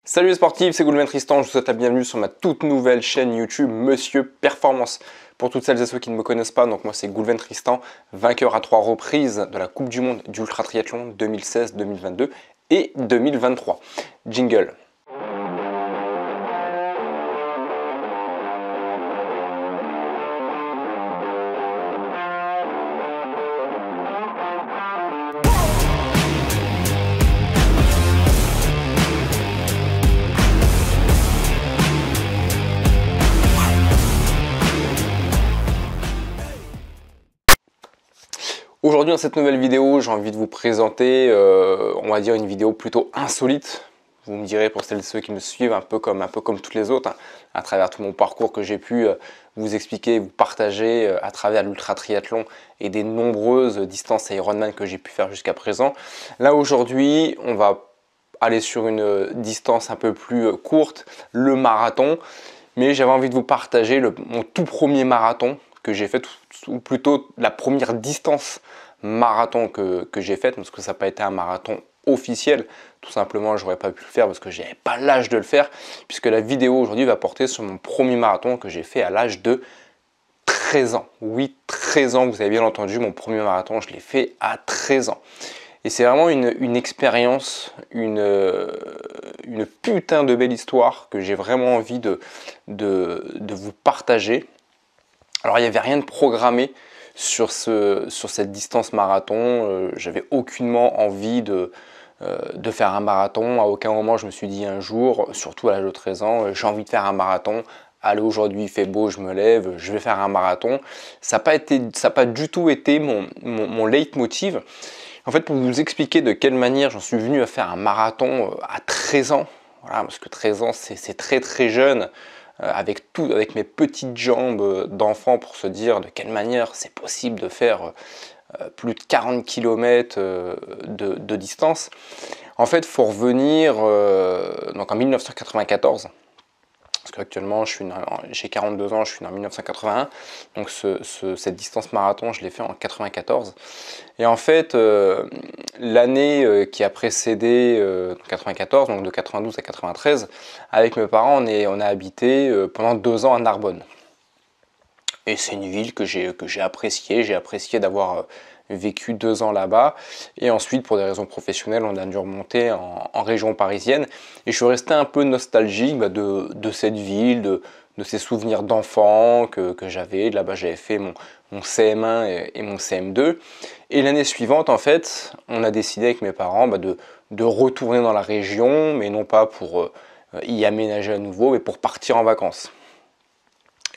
Salut les sportifs, c'est Goulven Tristan, je vous souhaite la bienvenue sur ma toute nouvelle chaîne YouTube Monsieur Performance. Pour toutes celles et ceux qui ne me connaissent pas, donc moi c'est Goulven Tristan, vainqueur à 3 reprises de la Coupe du Monde d'Ultra Triathlon 2016, 2022 et 2023. Jingle. Aujourd'hui dans cette nouvelle vidéo, j'ai envie de vous présenter, on va dire une vidéo plutôt insolite. Vous me direz pour celles et ceux qui me suivent, un peu comme toutes les autres, hein, à travers tout mon parcours que j'ai pu vous expliquer, vous partager à travers l'ultra triathlon et des nombreuses distances Ironman que j'ai pu faire jusqu'à présent. Là aujourd'hui, on va aller sur une distance un peu plus courte, le marathon, mais j'avais envie de vous partager mon tout premier marathon que j'ai fait, ou plutôt la première distance marathon que j'ai faite, parce que ça n'a pas été un marathon officiel, tout simplement j'aurais pas pu le faire parce que j'avais pas l'âge de le faire, puisque la vidéo aujourd'hui va porter sur mon premier marathon que j'ai fait à l'âge de 13 ans. Oui, 13 ans, vous avez bien entendu, mon premier marathon, je l'ai fait à 13 ans. Et c'est vraiment une expérience, une putain de belle histoire que j'ai vraiment envie de vous partager. Alors il n'y avait rien de programmé sur cette distance marathon, j'avais aucunement envie de faire un marathon. À aucun moment je me suis dit un jour, surtout à l'âge de 13 ans, j'ai envie de faire un marathon. Allez, aujourd'hui il fait beau, je me lève, je vais faire un marathon. Ça n'a pas du tout été mon leitmotiv. En fait, pour vous expliquer de quelle manière j'en suis venu à faire un marathon à 13 ans, voilà, parce que 13 ans c'est très très jeune, avec mes petites jambes d'enfant, pour se dire de quelle manière c'est possible de faire plus de 40 km de distance. En fait, il faut revenir donc en 1994. Parce qu'actuellement, j'ai 42 ans, je suis né en 1981. Donc cette distance marathon, je l'ai fait en 94. Et en fait, l'année qui a précédé 94, donc de 92 à 93, avec mes parents, on a habité pendant 2 ans à Narbonne. Et c'est une ville que j'ai appréciée. J'ai apprécié d'avoir vécu 2 ans là-bas. Et ensuite, pour des raisons professionnelles, on a dû remonter en région parisienne. Et je suis resté un peu nostalgique de cette ville, de ces souvenirs d'enfant que j'avais. Là-bas, j'avais fait mon CM1 et mon CM2. Et l'année suivante, en fait, on a décidé avec mes parents de retourner dans la région, mais non pas pour y aménager à nouveau, mais pour partir en vacances.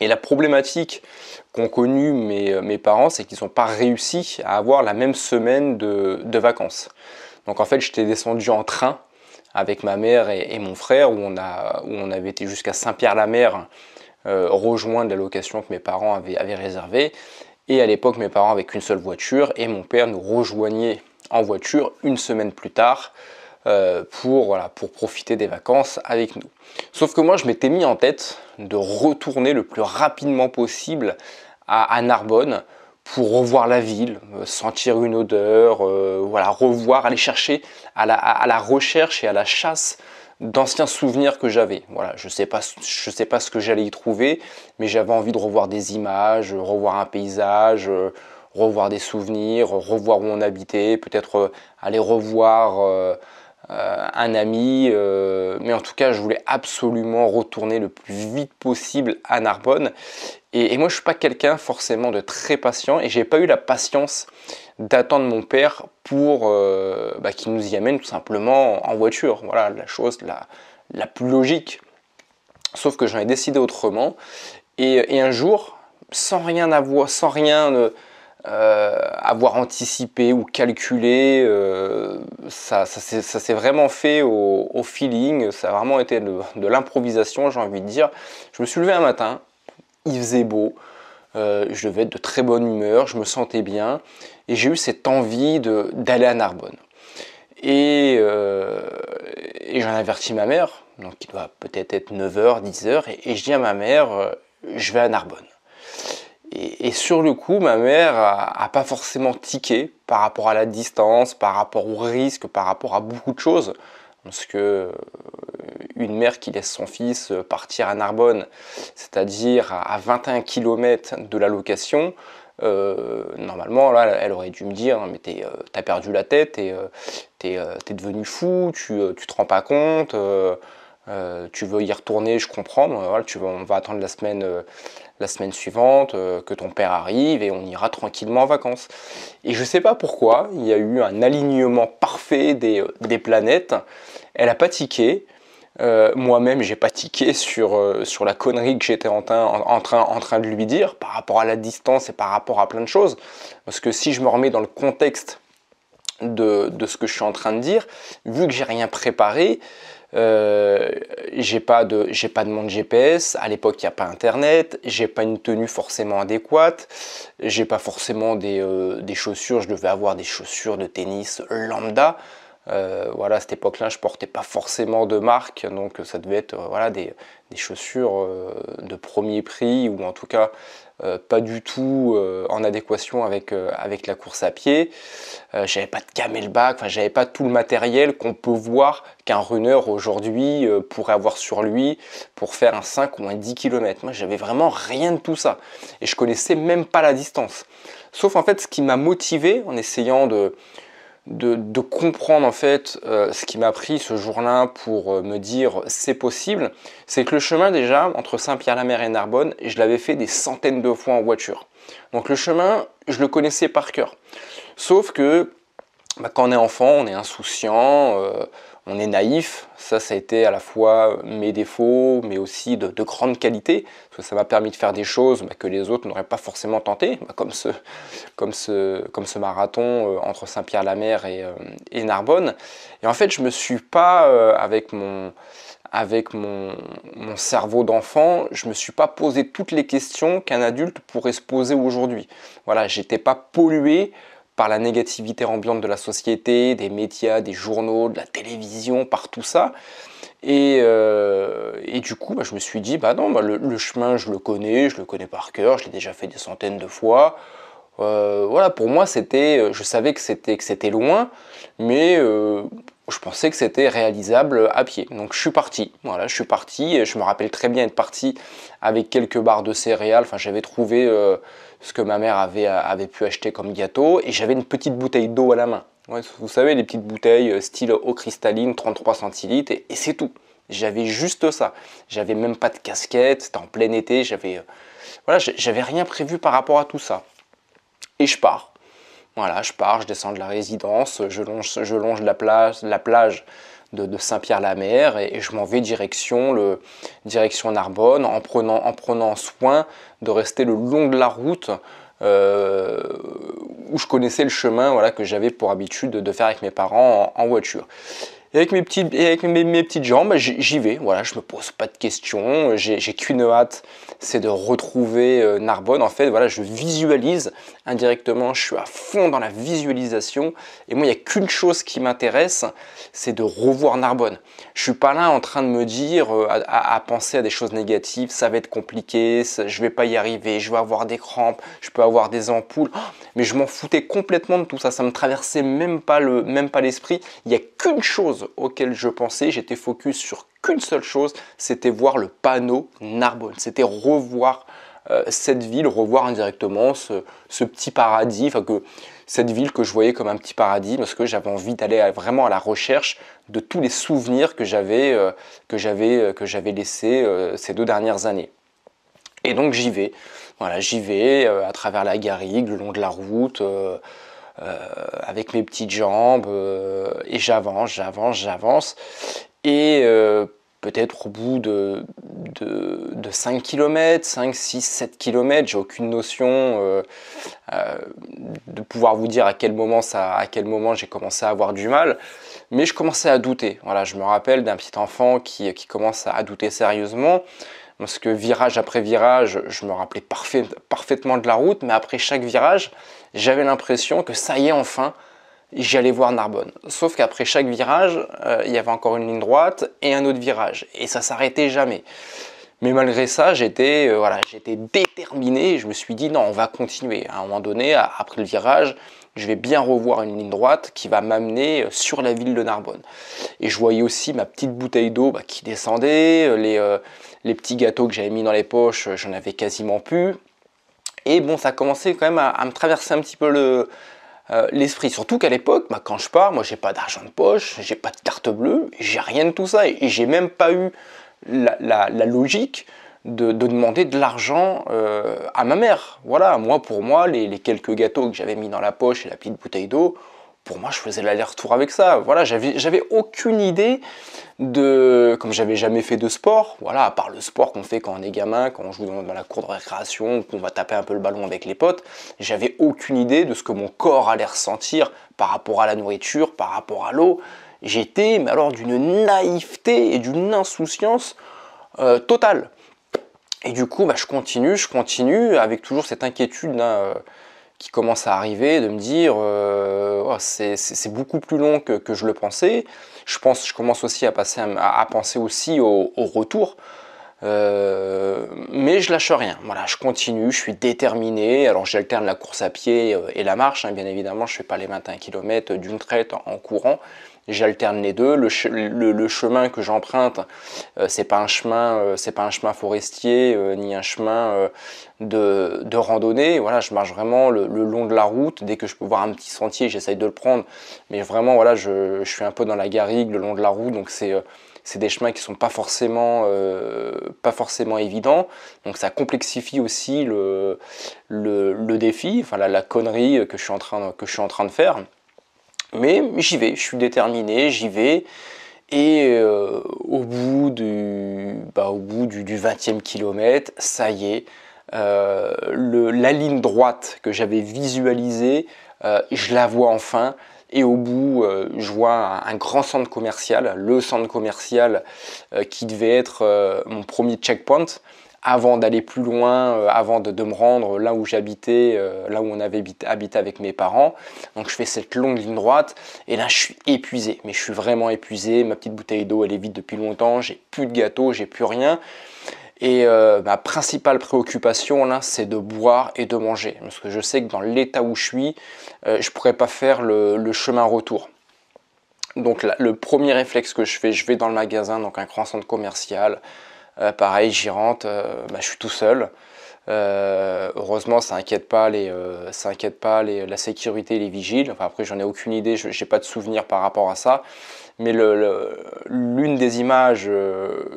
Et la problématique qu'ont connue mes parents, c'est qu'ils n'ont pas réussi à avoir la même semaine de vacances. Donc en fait, j'étais descendu en train avec ma mère et mon frère, où on avait été jusqu'à Saint-Pierre-la-Mer, rejoindre la location que mes parents avaient réservée. Et à l'époque, mes parents avaient qu'une seule voiture, et mon père nous rejoignait en voiture une semaine plus tard, pour profiter des vacances avec nous. Sauf que moi, je m'étais mis en tête de retourner le plus rapidement possible à Narbonne pour revoir la ville, sentir une odeur, revoir, aller chercher à la recherche et à la chasse d'anciens souvenirs que j'avais. Voilà, je sais pas ce que j'allais y trouver, mais j'avais envie de revoir des images, revoir un paysage, revoir des souvenirs, revoir où on habitait, peut-être aller revoir un ami, mais en tout cas je voulais absolument retourner le plus vite possible à Narbonne. Et moi je suis pas quelqu'un forcément de très patient, et j'ai pas eu la patience d'attendre mon père pour qu'il nous y amène tout simplement en voiture. Voilà la chose la plus logique. Sauf que j'en ai décidé autrement, et un jour, sans rien avoir anticipé ou calculé, ça s'est vraiment fait au feeling, ça a vraiment été de l'improvisation, j'ai envie de dire. Je me suis levé un matin, il faisait beau, je devais être de très bonne humeur, je me sentais bien, et j'ai eu cette envie d'aller à Narbonne. Et j'en ai averti ma mère, donc il doit peut-être être 9h, 10h, et je dis à ma mère, je vais à Narbonne. Et sur le coup, ma mère a pas forcément tiqué par rapport à la distance, par rapport au risque, par rapport à beaucoup de choses. Parce que une mère qui laisse son fils partir à Narbonne, c'est-à-dire à 21 km de la location, normalement, là, elle aurait dû me dire, mais t'as perdu la tête, t'es devenu fou, tu te rends pas compte, tu veux y retourner, je comprends, mais voilà, on va attendre la semaine suivante, que ton père arrive et on ira tranquillement en vacances. Et je sais pas pourquoi, il y a eu un alignement parfait des planètes, elle a pas tiqué. Moi-même, j'ai pas tiqué sur la connerie que j'étais en train de lui dire par rapport à la distance et par rapport à plein de choses. Parce que si je me remets dans le contexte de ce que je suis en train de dire, vu que j'ai rien préparé, j'ai pas de montre GPS, à l'époque il n'y a pas internet, j'ai pas une tenue forcément adéquate, j'ai pas forcément des chaussures, je devais avoir des chaussures de tennis lambda. Voilà, à cette époque-là, je portais pas forcément de marque, donc ça devait être voilà, des chaussures de premier prix, ou en tout cas pas du tout en adéquation avec la course à pied. J'avais pas de camelback, enfin j'avais pas tout le matériel qu'on peut voir qu'un runner aujourd'hui pourrait avoir sur lui pour faire un 5 ou un 10 km. Moi j'avais vraiment rien de tout ça et je connaissais même pas la distance. Sauf en fait ce qui m'a motivé en essayant de comprendre en fait ce qui m'a pris ce jour-là pour me dire c'est possible, c'est que le chemin déjà entre Saint-Pierre-la-Mer et Narbonne, je l'avais fait des centaines de fois en voiture. Donc le chemin, je le connaissais par cœur. Sauf que quand on est enfant, on est insouciant, on est naïf. Ça a été à la fois mes défauts, mais aussi de grandes qualités. Parce que ça m'a permis de faire des choses que les autres n'auraient pas forcément tenté, comme ce marathon entre Saint-Pierre-la-Mer et Narbonne. Et en fait, je me suis pas, avec mon cerveau d'enfant, je me suis pas posé toutes les questions qu'un adulte pourrait se poser aujourd'hui. Voilà, j'étais pas pollué par la négativité ambiante de la société, des médias, des journaux, de la télévision, par tout ça. Et du coup, je me suis dit, non, le chemin, je le connais par cœur, je l'ai déjà fait des centaines de fois. Voilà, pour moi, je savais que c'était loin, mais je pensais que c'était réalisable à pied. Donc je suis parti. Voilà, je suis parti. Et je me rappelle très bien être parti avec quelques barres de céréales. Enfin, j'avais trouvé ce que ma mère avait pu acheter comme gâteau, et j'avais une petite bouteille d'eau à la main. Ouais, vous savez, les petites bouteilles style eau cristalline, 33 centilitres, et c'est tout. J'avais juste ça. J'avais même pas de casquette, c'était en plein été, j'avais rien prévu par rapport à tout ça. Et je pars. Voilà, je descends de la résidence, je longe la plage de Saint-Pierre-la-Mer, et je m'en vais direction Narbonne, en prenant soin de rester le long de la route où je connaissais le chemin, voilà, que j'avais pour habitude de faire avec mes parents en voiture. Et avec mes petites jambes, j'y vais, voilà, je me pose pas de questions, j'ai qu'une hâte, c'est de retrouver Narbonne. En fait, voilà, je visualise indirectement, je suis à fond dans la visualisation, et moi, il n'y a qu'une chose qui m'intéresse, c'est de revoir Narbonne. Je suis pas là en train de me dire, à penser à des choses négatives, ça va être compliqué, je vais pas y arriver, je vais avoir des crampes, je peux avoir des ampoules, mais je m'en foutais complètement de tout ça, ça me traversait même pas l'esprit. Il n'y a qu'une chose auquel je pensais, j'étais focus sur qu'une seule chose, c'était voir le panneau Narbonne, c'était revoir cette ville, revoir indirectement ce petit paradis, cette ville que je voyais comme un petit paradis, parce que j'avais envie d'aller vraiment à la recherche de tous les souvenirs que j'avais laissés ces 2 dernières années. Et donc j'y vais, voilà, à travers la garrigue, le long de la route, avec mes petites jambes, et j'avance. Et peut-être au bout de 5 km, 5, 6, 7 km, j'ai aucune notion de pouvoir vous dire à quel moment j'ai commencé à avoir du mal, mais je commençais à douter. Voilà, je me rappelle d'un petit enfant qui commence à douter sérieusement, parce que virage après virage, je me rappelais parfaitement de la route, mais après chaque virage, j'avais l'impression que ça y est, enfin, j'allais voir Narbonne. Sauf qu'après chaque virage, il y avait encore une ligne droite et un autre virage. Et ça s'arrêtait jamais. Mais malgré ça, j'étais déterminé. Je me suis dit non, on va continuer. À un moment donné, après le virage, je vais bien revoir une ligne droite qui va m'amener sur la ville de Narbonne. Et je voyais aussi ma petite bouteille d'eau qui descendait, les petits gâteaux que j'avais mis dans les poches, j'en avais quasiment plus. Et bon, ça commençait quand même à me traverser un petit peu l'esprit. Surtout qu'à l'époque, quand je pars, moi j'ai pas d'argent de poche, j'ai pas de carte bleue, j'ai rien de tout ça. Et j'ai même pas eu la logique de demander de l'argent à ma mère. Voilà, pour moi, les quelques gâteaux que j'avais mis dans la poche et la petite bouteille d'eau, pour moi, je faisais l'aller-retour avec ça. Voilà, j'avais aucune idée comme j'avais jamais fait de sport, voilà, à part le sport qu'on fait quand on est gamin, quand on joue dans la cour de récréation, qu'on va taper un peu le ballon avec les potes, j'avais aucune idée de ce que mon corps allait ressentir par rapport à la nourriture, par rapport à l'eau. J'étais, mais alors, d'une naïveté et d'une insouciance totale. Et du coup, je continue avec toujours cette inquiétude qui commence à arriver, de me dire c'est beaucoup plus long que je le pensais. Je commence aussi à penser aussi au retour. Mais je lâche rien, voilà, je continue, je suis déterminé. Alors j'alterne la course à pied et la marche, bien évidemment, je ne fais pas les 21 km d'une traite en courant. J'alterne les deux. Le chemin que j'emprunte, c'est pas un chemin forestier ni un chemin de randonnée. Voilà, je marche vraiment le long de la route. Dès que je peux voir un petit sentier, j'essaye de le prendre. Mais vraiment, voilà, je suis un peu dans la garrigue le long de la route, donc c'est des chemins qui sont pas forcément évidents. Donc ça complexifie aussi le défi, enfin la connerie que je suis en train de faire. Mais j'y vais, je suis déterminé, j'y vais. Et au bout du 20e kilomètre, ça y est, la ligne droite que j'avais visualisée, je la vois enfin. Et au bout, je vois un grand centre commercial, le centre commercial qui devait être mon premier checkpoint, avant d'aller plus loin, avant de me rendre là où j'habitais, là où on avait habité avec mes parents. Donc je fais cette longue ligne droite, et là je suis épuisé, mais je suis vraiment épuisé. Ma petite bouteille d'eau, elle est vide depuis longtemps, j'ai plus de gâteau, j'ai plus rien. Et ma principale préoccupation là, c'est de boire et de manger. Parce que je sais que dans l'état où je suis, je ne pourrais pas faire le chemin retour. Donc là, le premier réflexe que je vais dans le magasin, donc un grand centre commercial. Pareil, j'y rentre, je suis tout seul. Heureusement, ça inquiète pas la sécurité et les vigiles. Enfin, après, j'en ai aucune idée, je n'ai pas de souvenir par rapport à ça. Mais l'une des images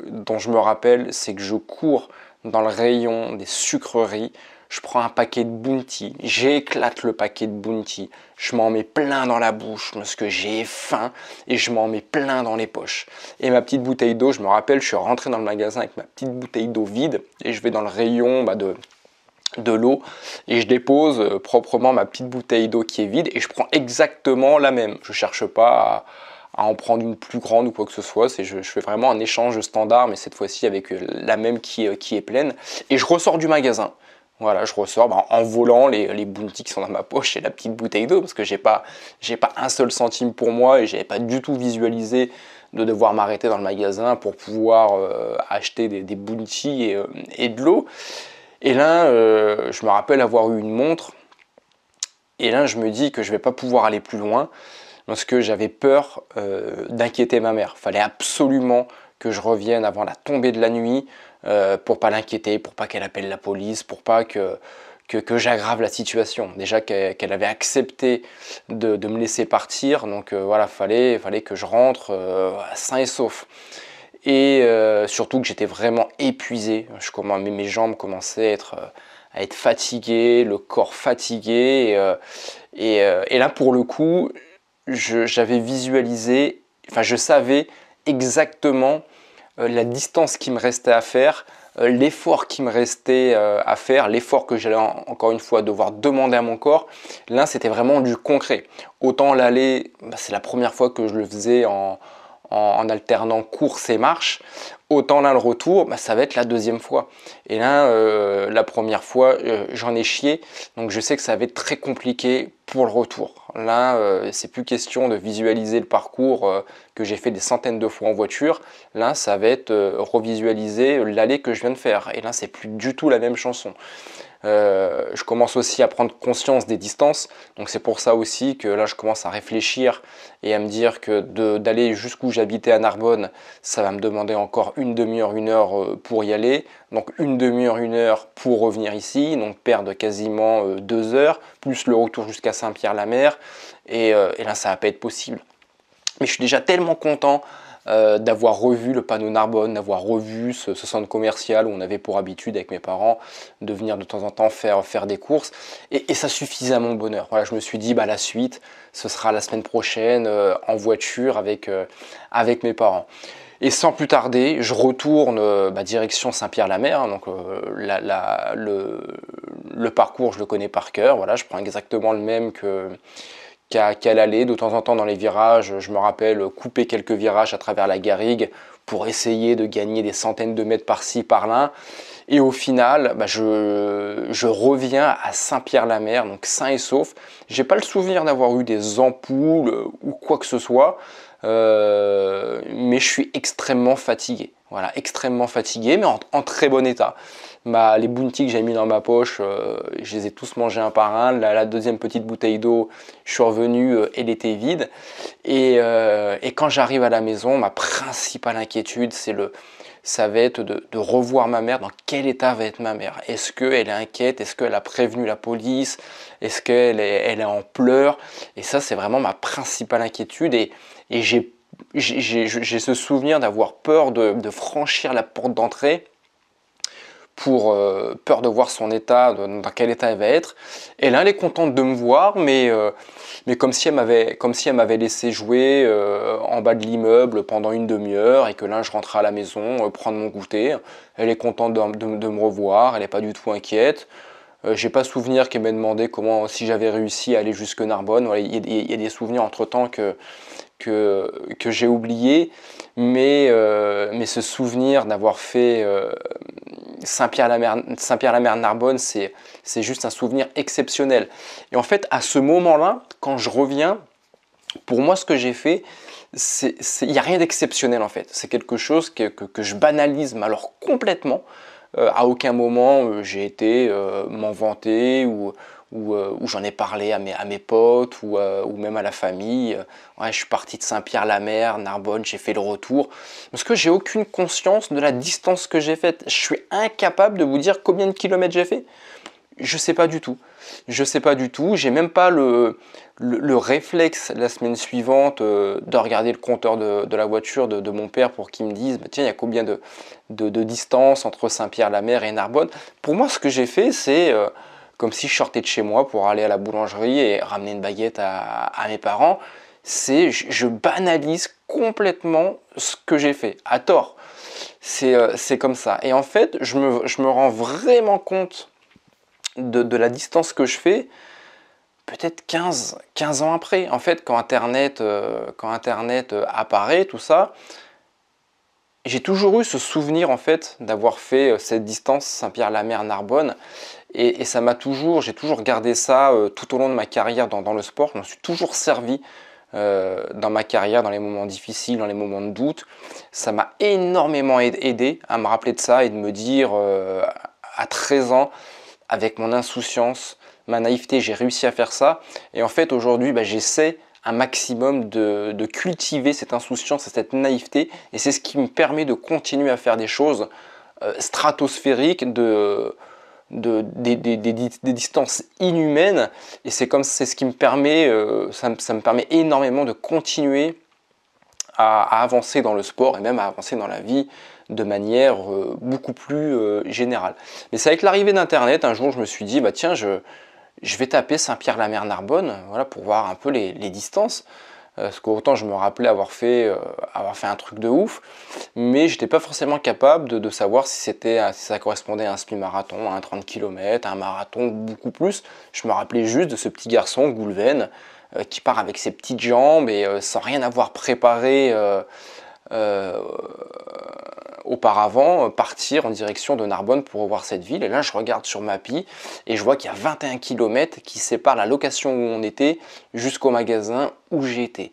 dont je me rappelle, c'est que je cours dans le rayon des sucreries. Je prends un paquet de Bounty, j'éclate le paquet de Bounty, je m'en mets plein dans la bouche parce que j'ai faim, et je m'en mets plein dans les poches. Et ma petite bouteille d'eau, je me rappelle, je suis rentré dans le magasin avec ma petite bouteille d'eau vide, et je vais dans le rayon de l'eau, et je dépose proprement ma petite bouteille d'eau qui est vide, et je prends exactement la même. Je ne cherche pas à en prendre une plus grande ou quoi que ce soit, je fais vraiment un échange standard, mais cette fois-ci avec la même qui est pleine, et je ressors du magasin. Voilà, je ressors en volant les Bounty qui sont dans ma poche et la petite bouteille d'eau, parce que j'ai pas un seul centime pour moi, et j'avais pas du tout visualisé de devoir m'arrêter dans le magasin pour pouvoir acheter des Bounty et de l'eau. Et là, je me rappelle avoir eu une montre, et là je me dis que je vais pas pouvoir aller plus loin parce que j'avais peur d'inquiéter ma mère. Fallait absolument que je revienne avant la tombée de la nuit, pour pas l'inquiéter, pour pas qu'elle appelle la police, pour pas que j'aggrave la situation. Déjà qu'elle avait accepté de me laisser partir, donc voilà, fallait que je rentre sain et sauf. Et surtout que j'étais vraiment épuisé, mes jambes commençaient à être fatiguées, le corps fatigué, et là pour le coup, j'avais visualisé, enfin je savais exactement la distance qui me restait à faire, l'effort qui me restait à faire, l'effort que j'allais encore une fois devoir demander à mon corps. Là, c'était vraiment du concret. Autant l'aller, c'est la première fois que je le faisais en alternant course et marche. Autant là, le retour, ça va être la deuxième fois. Et là, la première fois, j'en ai chié. Donc je sais que ça va être très compliqué pour le retour. Là, c'est plus question de visualiser le parcours que j'ai fait des centaines de fois en voiture. Là, ça va être revisualiser l'allée que je viens de faire. Et là, c'est plus du tout la même chanson. Je commence aussi à prendre conscience des distances, donc c'est pour ça aussi que là je commence à réfléchir et à me dire que d'aller jusqu'où j'habitais à Narbonne, ça va me demander encore une demi-heure, une heure pour y aller, donc une demi-heure, une heure pour revenir ici, donc perdre quasiment 2 heures, plus le retour jusqu'à Saint-Pierre-la-Mer, et là ça va pas être possible. Mais je suis déjà tellement content d'avoir revu le panneau Narbonne, d'avoir revu ce centre commercial où on avait pour habitude avec mes parents de venir de temps en temps faire des courses. Et ça suffisait à mon bonheur. Voilà, je me suis dit, bah, la suite, ce sera la semaine prochaine en voiture avec mes parents. Et sans plus tarder, je retourne direction Saint-Pierre-la-Mer. Donc le parcours, je le connais par cœur. Voilà, je prends exactement le même qu'à l'aller. De temps en temps dans les virages, je me rappelle couper quelques virages à travers la garrigue pour essayer de gagner des centaines de mètres par-ci, par-là. Et au final, je reviens à Saint-Pierre-la-Mer, donc sain et sauf. J'ai pas le souvenir d'avoir eu des ampoules ou quoi que ce soit, mais je suis extrêmement fatigué. Voilà, extrêmement fatigué, mais en très bon état. Les bounties que j'ai mis dans ma poche, je les ai tous mangés un par un. La deuxième petite bouteille d'eau, je suis revenu, elle était vide. Et quand j'arrive à la maison, ma principale inquiétude, ça va être de revoir ma mère. Dans quel état va être ma mère? Est-ce qu'elle est inquiète? Est-ce qu'elle a prévenu la police? Est-ce qu'elle est en pleurs? Et ça, c'est vraiment ma principale inquiétude. Et j'ai ce souvenir d'avoir peur de franchir la porte d'entrée pour peur de voir son état, dans quel état elle va être. Et là, elle est contente de me voir, mais comme si elle m'avait laissé jouer en bas de l'immeuble pendant une demi-heure et que là, je rentrais à la maison, prendre mon goûter. Elle est contente de me revoir, elle n'est pas du tout inquiète. J'ai pas souvenir qu'elle m'ait demandé si j'avais réussi à aller jusque Narbonne. Voilà, il y a des souvenirs entre-temps que j'ai oublié, mais ce souvenir d'avoir fait Saint-Pierre-la-Mer Narbonne, c'est juste un souvenir exceptionnel. Et en fait, à ce moment-là, quand je reviens, pour moi, ce que j'ai fait, il n'y a rien d'exceptionnel en fait. C'est quelque chose que je banalise, mais alors complètement. À aucun moment j'ai été m'en vanter ou j'en ai parlé à mes potes ou même à la famille. Ouais, je suis parti de Saint-Pierre-la-Mer, Narbonne, j'ai fait le retour. Parce que j'ai aucune conscience de la distance que j'ai faite. Je suis incapable de vous dire combien de kilomètres j'ai fait. Je sais pas du tout. Je sais pas du tout. J'ai même pas le réflexe la semaine suivante de regarder le compteur de la voiture de mon père pour qu'il me dise tiens, il y a combien de distance entre Saint-Pierre-la-Mer et Narbonne. Pour moi, ce que j'ai fait, c'est comme si je sortais de chez moi pour aller à la boulangerie et ramener une baguette à mes parents. Je banalise complètement ce que j'ai fait, à tort. C'est comme ça. Et en fait, je me rends vraiment compte de la distance que je fais peut-être 15 ans après. En fait, quand Internet apparaît, tout ça, j'ai toujours eu ce souvenir en fait d'avoir fait cette distance Saint-Pierre-la-Mer-Narbonne et j'ai toujours gardé ça tout au long de ma carrière dans le sport. Je m'en suis toujours servi dans ma carrière, dans les moments difficiles, dans les moments de doute. Ça m'a énormément aidé à me rappeler de ça et de me dire à 13 ans, avec mon insouciance, ma naïveté, j'ai réussi à faire ça. Et en fait, aujourd'hui, j'essaie un maximum de cultiver cette insouciance et cette naïveté. Et c'est ce qui me permet de continuer à faire des choses stratosphériques, des distances inhumaines. Et c'est ce qui me permet, ça me permet énormément de continuer à avancer dans le sport et même à avancer dans la vie de manière beaucoup plus générale. Mais c'est avec l'arrivée d'Internet, un jour je me suis dit, tiens, je vais taper Saint-Pierre-la-Mer-Narbonne voilà, pour voir un peu les distances. Parce qu'autant je me rappelais avoir fait un truc de ouf, mais je n'étais pas forcément capable de savoir si ça correspondait à un semi-marathon, à un 30 km, à un marathon, beaucoup plus. Je me rappelais juste de ce petit garçon, Goulven, qui part avec ses petites jambes et sans rien avoir préparé auparavant partir en direction de Narbonne pour revoir cette ville. Et là, je regarde sur Mappy et je vois qu'il y a 21 km qui séparent la location où on était jusqu'au magasin où j'étais.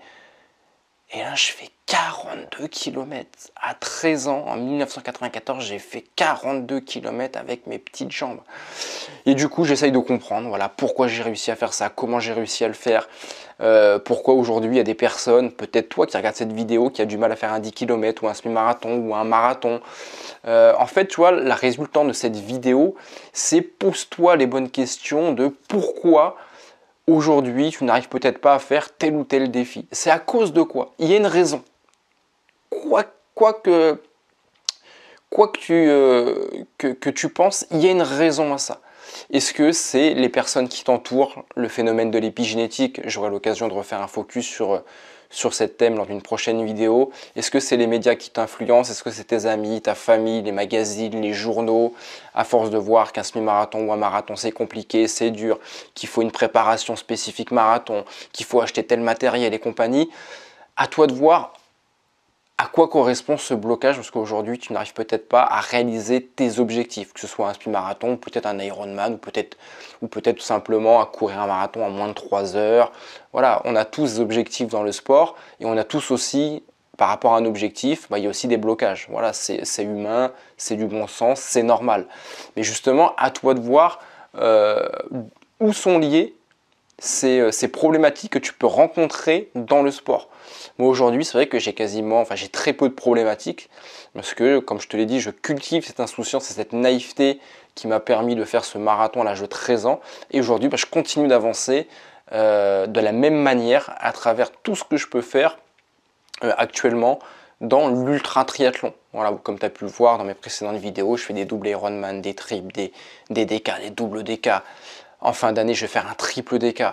Et là, je fais 42 km. À 13 ans, en 1994, j'ai fait 42 km avec mes petites jambes. Et du coup, j'essaye de comprendre voilà, pourquoi j'ai réussi à faire ça, comment j'ai réussi à le faire, pourquoi aujourd'hui il y a des personnes, peut-être toi qui regardes cette vidéo, qui a du mal à faire un 10 km ou un semi-marathon ou un marathon. En fait, tu vois, la résultante de cette vidéo, c'est pose-toi les bonnes questions de pourquoi aujourd'hui, tu n'arrives peut-être pas à faire tel ou tel défi. C'est à cause de quoi? Il y a une raison. Quoi que tu penses, il y a une raison à ça. Est-ce que c'est les personnes qui t'entourent, le phénomène de l'épigénétique? J'aurai l'occasion de refaire un focus sur cet thème lors d'une prochaine vidéo. Est-ce que c'est les médias qui t'influencent? Est-ce que c'est tes amis, ta famille, les magazines, les journaux? À force de voir qu'un semi-marathon ou un marathon c'est compliqué, c'est dur, qu'il faut une préparation spécifique marathon, qu'il faut acheter tel matériel et compagnie, à toi de voir à quoi correspond ce blocage, parce qu'aujourd'hui tu n'arrives peut-être pas à réaliser tes objectifs, que ce soit un semi-marathon, peut-être un Ironman, ou peut-être tout simplement à courir un marathon en moins de 3 heures. Voilà, on a tous des objectifs dans le sport, et on a tous aussi, par rapport à un objectif, il y a aussi des blocages. Voilà, c'est humain, c'est du bon sens, c'est normal. Mais justement, à toi de voir où sont liées ces problématiques que tu peux rencontrer dans le sport. Moi aujourd'hui, c'est vrai que j'ai très peu de problématiques parce que, comme je te l'ai dit, je cultive cette insouciance et cette naïveté qui m'a permis de faire ce marathon à l'âge de 13 ans. Et aujourd'hui, je continue d'avancer de la même manière à travers tout ce que je peux faire actuellement dans l'ultra triathlon. Voilà, comme tu as pu le voir dans mes précédentes vidéos, je fais des doubles Ironman, des triples, des DK, des doubles DK. En fin d'année, je vais faire un triple DK.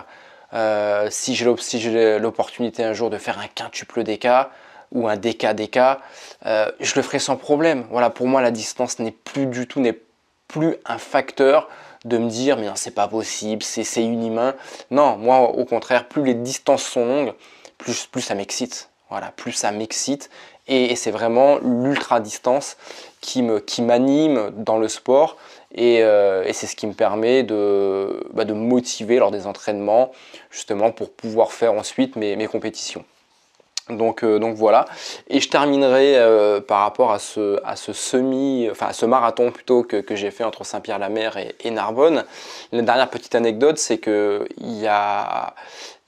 Si j'ai l'opportunité un jour de faire un quintuple DK ou un DK-DK, je le ferai sans problème. Voilà, pour moi, la distance n'est plus un facteur de me dire mais non, c'est pas possible, c'est inhumain. Non, moi, au contraire, plus les distances sont longues, plus ça m'excite. Voilà, plus ça m'excite. Et c'est vraiment l'ultra distance qui m'anime dans le sport. Et c'est ce qui me permet de me motiver lors des entraînements, justement pour pouvoir faire ensuite mes compétitions. Donc voilà. Et je terminerai par rapport à ce marathon plutôt que j'ai fait entre Saint-Pierre-la-Mer et Narbonne. La dernière petite anecdote, c'est que il y a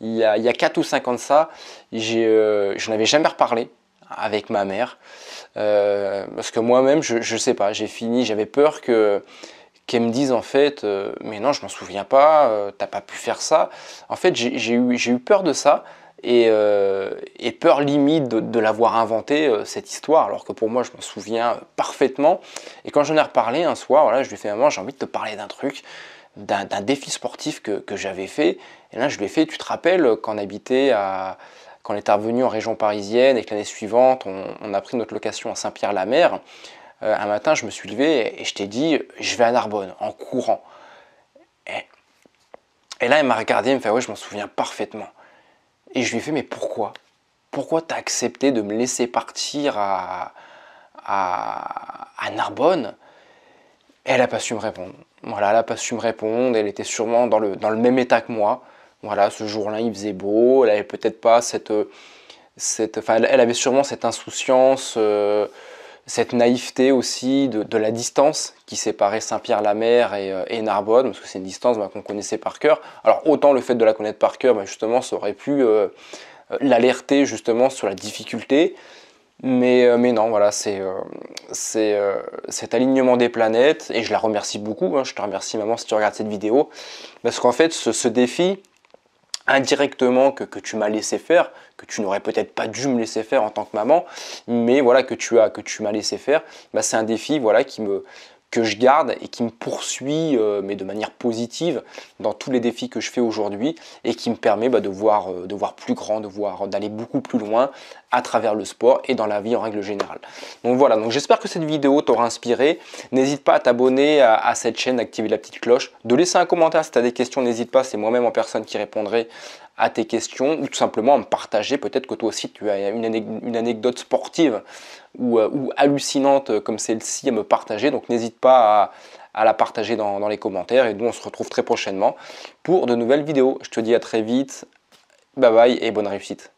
4 ou 5 ans de ça, je n'avais jamais reparlé avec ma mère. Parce que moi-même, je sais pas, j'avais peur qu'elle me dise en fait, mais non, je m'en souviens pas, t'as pas pu faire ça. En fait, j'ai eu peur de ça et peur limite de l'avoir inventé cette histoire, alors que pour moi, je m'en souviens parfaitement. Et quand j'en ai reparlé un soir, voilà, je lui ai fait maman, j'ai envie de te parler d'un truc, d'un défi sportif que j'avais fait. Et là, je lui ai fait, tu te rappelles quand on était revenu en région parisienne et que l'année suivante, on a pris notre location à Saint-Pierre-la-Mer. Un matin, je me suis levé et je t'ai dit, je vais à Narbonne en courant. Et là, elle m'a regardé, elle me fait, ouais, je m'en souviens parfaitement. Et je lui ai fait, mais pourquoi? Pourquoi tu as accepté de me laisser partir à Narbonne? Et elle n'a pas su me répondre. Voilà, elle n'a pas su me répondre. Elle était sûrement dans le même état que moi. Voilà, ce jour-là, il faisait beau. Elle avait peut-être pas elle avait sûrement cette insouciance, cette naïveté aussi de la distance qui séparait Saint-Pierre-la-Mer et Narbonne, parce que c'est une distance qu'on connaissait par cœur. Alors autant le fait de la connaître par cœur, justement, ça aurait pu l'alerter justement sur la difficulté. Mais non, voilà, c'est cet alignement des planètes, et je la remercie beaucoup, je te remercie maman si tu regardes cette vidéo, parce qu'en fait ce défi, indirectement que tu m'as laissé faire, que tu n'aurais peut-être pas dû me laisser faire en tant que maman, mais voilà que tu m'as laissé faire, c'est un défi voilà que je garde et qui me poursuit mais de manière positive dans tous les défis que je fais aujourd'hui et qui me permet de voir plus grand, d'aller beaucoup plus loin à travers le sport et dans la vie en règle générale. Donc voilà, donc j'espère que cette vidéo t'aura inspiré. N'hésite pas à t'abonner à cette chaîne, d'activer la petite cloche, de laisser un commentaire si tu as des questions, n'hésite pas, c'est moi-même en personne qui répondrai à tes questions, ou tout simplement à me partager, peut-être que toi aussi tu as une anecdote sportive ou hallucinante comme celle-ci à me partager, donc n'hésite pas à la partager dans les commentaires, et nous on se retrouve très prochainement pour de nouvelles vidéos. Je te dis à très vite, bye bye et bonne réussite.